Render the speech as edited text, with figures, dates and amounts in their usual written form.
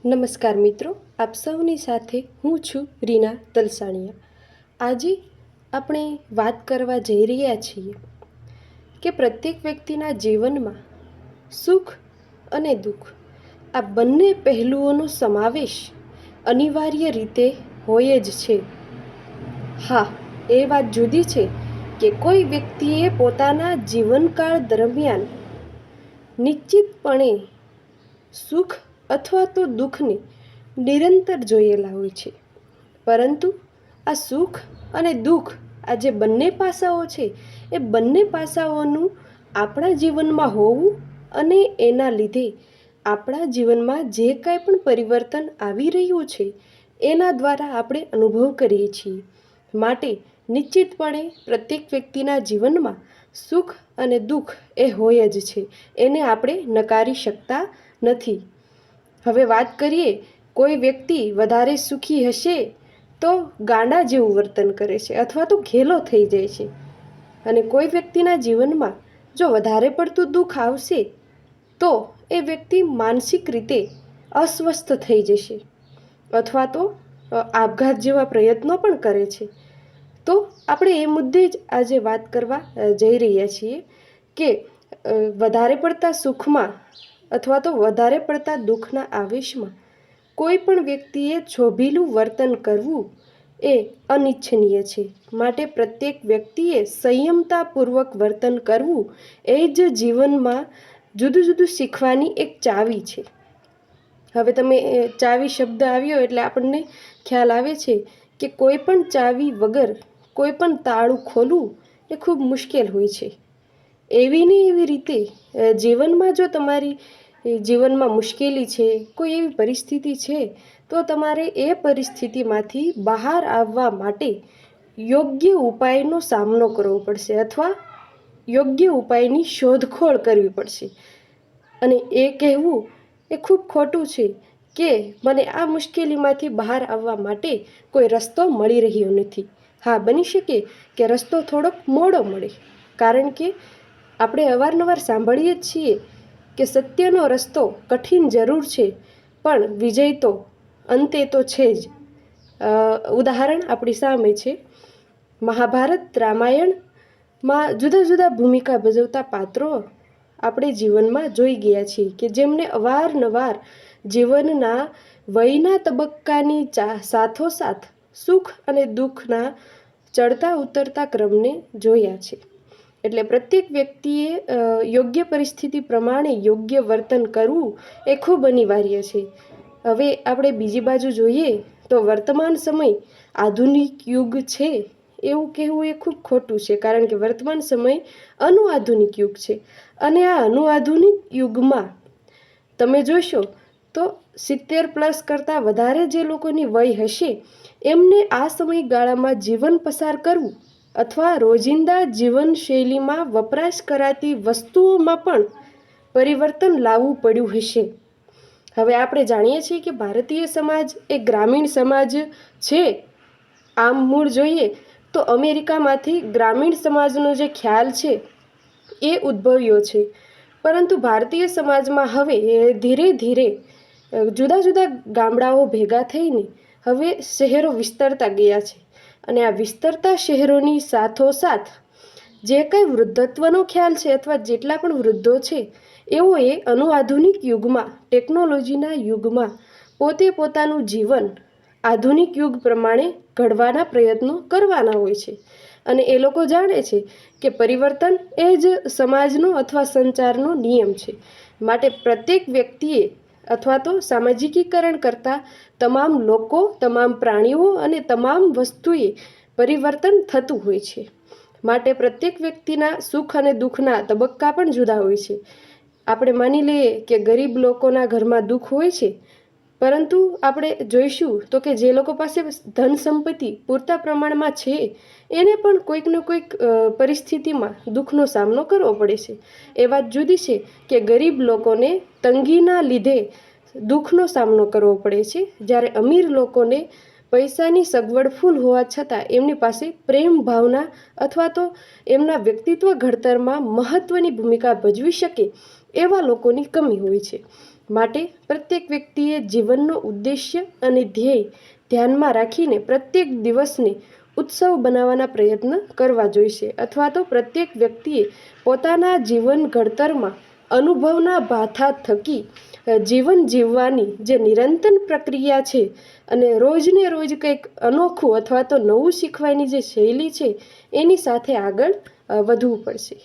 નમસ્કાર મિત્રો, આપ સૌની સાથે હું છું રીના તલસાણીયા. આજે આપણે વાત કરવા જઈ રહ્યા છીએ કે પ્રત્યેક વ્યક્તિના જીવનમાં સુખ અને દુઃખ આ બંને પહેલુઓનો સમાવેશ અનિવાર્ય રીતે હોય જ છે. હા, એ વાત જુદી છે કે કોઈ વ્યક્તિએ પોતાના જીવનકાળ દરમિયાન નિશ્ચિતપણે સુખ અથવા તો દુઃખને નિરંતર જોયેલા હોય છે. પરંતુ આ સુખ અને દુઃખ આ જે બંને પાસાઓ છે એ બંને પાસાઓનું આપણા જીવનમાં હોવું અને એના લીધે આપણા જીવનમાં જે કાંઈ પણ પરિવર્તન આવી રહ્યું છે એના દ્વારા આપણે અનુભવ કરીએ છીએ. માટે નિશ્ચિતપણે પ્રત્યેક વ્યક્તિના જીવનમાં સુખ અને દુઃખ એ હોય જ છે, એને આપણે નકારી શકતા નથી. હવે વાત કરીએ, કોઈ વ્યક્તિ વધારે સુખી હશે તો ગાંડા જેવું વર્તન કરે છે અથવા તો ઘેલો થઈ જાય છે, અને કોઈ વ્યક્તિના જીવનમાં જો વધારે પડતું દુઃખ આવશે તો એ વ્યક્તિ માનસિક રીતે અસ્વસ્થ થઈ જશે અથવા તો આપઘાત જેવા પ્રયત્નો પણ કરે છે. તો આપણે એ મુદ્દે જ આજે વાત કરવા જઈ રહ્યા છીએ કે વધારે પડતા સુખમાં અથવા તો વધારે પડતા દુઃખના આવેશમાં કોઈ પણ વ્યક્તિએ છોભીલું વર્તન કરવું એ અનિચ્છનીય છે. માટે પ્રત્યેક વ્યક્તિએ સંયમતાપૂર્વક વર્તન કરવું એ જ જીવનમાં જુદું જુદું શીખવાની એક ચાવી છે. હવે તમે ચાવી શબ્દ આવ્યો એટલે આપણને ખ્યાલ આવે છે કે કોઈ પણ ચાવી વગર કોઈ પણ તાળું ખોલવું એ ખૂબ મુશ્કેલ હોય છે. એવી ને એવી રીતે જીવનમાં જો તમારી જીવનમાં મુશ્કેલી છે, કોઈ એવી પરિસ્થિતિ છે, તો તમારે એ પરિસ્થિતિમાંથી બહાર આવવા માટે યોગ્ય ઉપાયનો સામનો કરવો પડશે અથવા યોગ્ય ઉપાયની શોધખોળ કરવી પડશે. અને એ કહેવું એ ખૂબ ખોટું છે કે મને આ મુશ્કેલીમાંથી બહાર આવવા માટે કોઈ રસ્તો મળી રહ્યો નથી. હા, બની શકે કે રસ્તો થોડોક મોડો મળે, કારણ કે આપણે અવારનવાર સાંભળીએ જ છીએ કે સત્યનો રસ્તો કઠિન જરૂર છે પણ વિજય તો અંતે તો છે જ. ઉદાહરણ આપણી સામે છે. મહાભારત, રામાયણમાં જુદા જુદા ભૂમિકા ભજવતા પાત્રો આપણે જીવનમાં જોઈ ગયા છીએ કે જેમને અવારનવાર જીવનના વયના તબક્કાની સાથોસાથ સુખ અને દુઃખના ચડતા ઉતરતા ક્રમને જોયા છે. એટલે પ્રત્યેક વ્યક્તિએ યોગ્ય પરિસ્થિતિ પ્રમાણે યોગ્ય વર્તન કરવું એ ખૂબ અનિવાર્ય છે. હવે આપણે બીજી બાજુ જોઈએ તો વર્તમાન સમય આધુનિક યુગ છે એવું કહેવું એ ખૂબ ખોટું છે, કારણ કે વર્તમાન સમય અનુઆધુનિક યુગ છે. અને આ અનુઆધુનિક યુગમાં તમે જોશો તો 70+ કરતાં વધારે જે લોકોની વય હશે એમને આ સમયગાળામાં જીવન પસાર કરવું અથવા રોજિંદા જીવનશૈલીમાં વપરાશ કરાતી વસ્તુઓમાં પણ પરિવર્તન લાવવું પડ્યું હશે. હવે આપણે જાણીએ છીએ કે ભારતીય સમાજ એ ગ્રામીણ સમાજ છે. આમ મૂળ જોઈએ તો અમેરિકામાંથી ગ્રામીણ સમાજનો જે ખ્યાલ છે એ ઉદ્ભવ્યો છે, પરંતુ ભારતીય સમાજમાં હવે ધીરે ધીરે જુદા જુદા ગામડાઓ ભેગા થઈને હવે શહેરો વિસ્તરતા ગયા છે. અને આ વિસ્તરતા શહેરોની સાથોસાથ જે કંઈ વૃદ્ધત્વનો ખ્યાલ છે અથવા જેટલા પણ વૃદ્ધો છે એઓએ અનુઆધુનિક યુગમાં, ટેકનોલોજીના યુગમાં પોતે પોતાનું જીવન આધુનિક યુગ પ્રમાણે ઘડવાના પ્રયત્નો કરવાના હોય છે. અને એ લોકો જાણે છે કે પરિવર્તન એ જ સમાજનો અથવા સંચારનો નિયમ છે. માટે પ્રત્યેક વ્યક્તિએ અથવા તો સામાજિકીકરણ કરતાં તમામ લોકો, તમામ પ્રાણીઓ અને તમામ વસ્તુએ પરિવર્તન થતું હોય છે. માટે પ્રત્યેક વ્યક્તિના સુખ અને દુઃખના તબક્કા પણ જુદા હોય છે. આપણે માની લઈએ કે ગરીબ લોકોના ઘરમાં દુઃખ હોય છે, પરંતુ આપણે જોઈશું તો કે જે લોકો પાસે ધન સંપત્તિ પૂરતા પ્રમાણમાં છે એને પણ કોઈક ને કોઈક પરિસ્થિતિમાં દુઃખનો સામનો કરવો પડે છે. એ વાત જુદી છે કે ગરીબ લોકોને તંગીના લીધે દુઃખનો સામનો કરવો પડે છે, જ્યારે અમીર લોકોને પૈસાની સગવડ ફૂલ હોવા છતાં એમની પાસે પ્રેમ ભાવના અથવા તો એમના વ્યક્તિત્વ ઘડતરમાં મહત્ત્વની ભૂમિકા ભજવી શકે એવા લોકોની કમી હોય છે. માટે પ્રત્યેક વ્યક્તિએ જીવનનો ઉદ્દેશ્ય અને ધ્યેય ધ્યાનમાં રાખીને પ્રત્યેક દિવસને ઉત્સવ બનાવવાના પ્રયત્ન કરવા જોઈશે, અથવા તો પ્રત્યેક વ્યક્તિએ પોતાના જીવન ઘડતરમાં અનુભવના ભાથા થકી જીવન જીવવાની જે નિરંતર પ્રક્રિયા છે અને રોજને રોજ કંઈક અનોખું અથવા તો નવું શીખવાની જે શૈલી છે એની સાથે આગળ વધવું પડશે.